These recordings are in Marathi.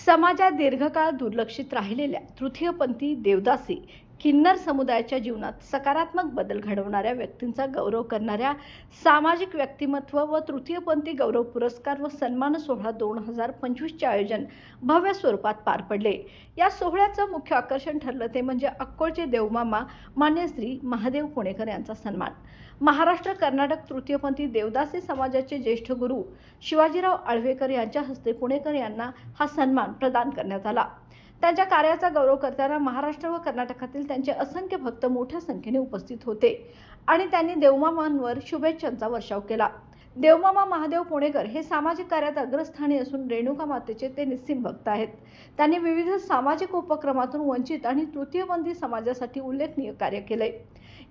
समाजात दीर्घकाळ दुर्लक्षित राहिलेल्या तृतीयपंथी देवदासी किन्नर समुदायाच्या जीवनात सकारात्मक बदल घडवणाऱ्या व्यक्तींचा गौरव करणाऱ्या सामाजिक व्यक्तिमत्व व तृतीयपंथी गौरव पुरस्कार व सन्मान सोहळा 2025चे आयोजन भव्य स्वरूपात पार पडले। या सोहळ्याचं मुख्य आकर्षण ठरलं ते म्हणजे अक्कोळचे देवमामा मान्य श्री महादेव पुणेकर यांचा सन्मान। महाराष्ट्र कर्नाटक तृतीयपंथी देवदासी समाजाचे ज्येष्ठ गुरु शिवाजीराव आळवेकर यांच्या हस्ते पुणेकर यांना हा सन्मान प्रदान करण्यात आला। त्यांच्या कार्याचा गौरव करताना महाराष्ट्र व कर्नाटकातील त्यांचे असंख्य भक्त मोठ्या संख्येने उपस्थित होते आणि त्यांनी देवमामांवर शुभेच्छांचा वर्षाव केला। देवमामा महादेव पुणेकर हे सामाजिक कार्यात अग्रस्थानी असून रेणुका मातेचे ते निस्सीम भक्त आहेत। त्यांनी विविध सामाजिक उपक्रमातून वंचित आणि तृतीयपंथी समाजासाठी उल्लेखनीय कार्य केले।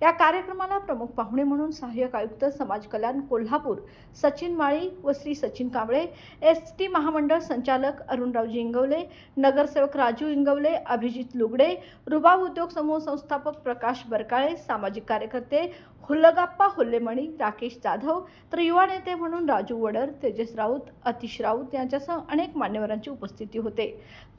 या कार्यक्रमाला प्रमुख पाहुणे म्हणून सहाय्यक आयुक्त समाज कल्याण कोल्हापूर सचिन माळी व श्री सचिन कांबळे, एसटी महामंडळ संचालक अरुणरावजी इंगवले, नगरसेवक राजू इंगवले, अभिजित लुगडे, रुबाब उद्योग समूह संस्थापक प्रकाश बरकाळे, सामाजिक कार्यकर्ते हुल्लगाप्पा हुल्लेमणी, राकेश जाधव, तर युवा नेते म्हणून राजू वडर, तेजस राऊत, अतिश राऊत यांच्यासह अनेक मान्यवरांची उपस्थिती होते।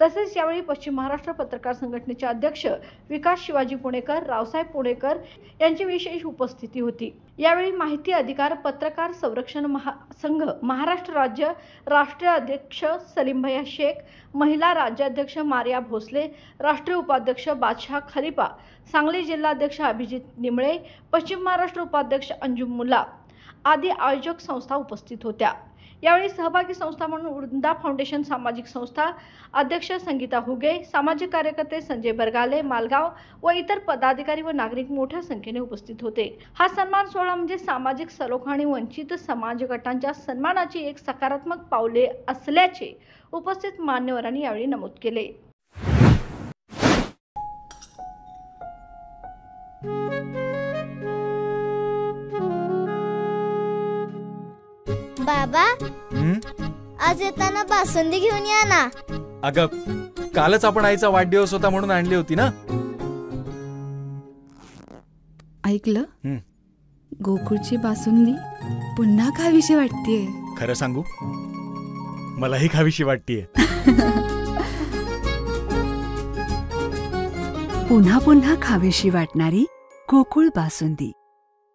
तसेच यावेळी पश्चिम महाराष्ट्र पत्रकार संघटनेचे अध्यक्ष विकास शिवाजी पुणेकर, रावसाहेब पुणेकर यांची विशेष उपस्थिती होती। यावेळी माहिती अधिकार पत्रकार संरक्षण संघ महाराष्ट्र राज्य राष्ट्रीय अध्यक्ष सलीमभैया शेख, महिला राज्याध्यक्ष मारिया भोसले, राष्ट्रीय उपाध्यक्ष बादशाह खलिफा, सांगली जिल्हाध्यक्ष अभिजित निमळे, पश्चिम महाराष्ट्र उपाध्यक्ष अंजुम मुल्ला आदी आयोजक संस्था उपस्थित होत्या। यावेळी सहभागी संस्था म्हणून वृंदा फाउंडेशन सामाजिक संस्था अध्यक्ष संगीता हुगे, सामाजिक कार्यकर्ते संजय बरगाले मालगाव व इतर पदाधिकारी व नागरिक मोठ्या संख्येने उपस्थित होते। हा सन्मान सोहळा म्हणजे सामाजिक सलोखा आणि वंचित समाज गटांच्या सन्मानाची एक सकारात्मक पावले असल्याचे उपस्थित मान्यवरांनी यावेळी नमूद केले। बाबा, आज येताना बासुंदी घेऊन या ना। अगं, कालच आपण आईचा वाढदिवस होता म्हणून आणली होती ना। ऐकलं, गोकुळची बासुंदी पुन्हा खावीशी वाटतेय। खरं सांगू, मलाही खावीशी वाटतेय। पुन्हा पुन्हा खावीशी वाटणारी गोकुळ बासुंदी।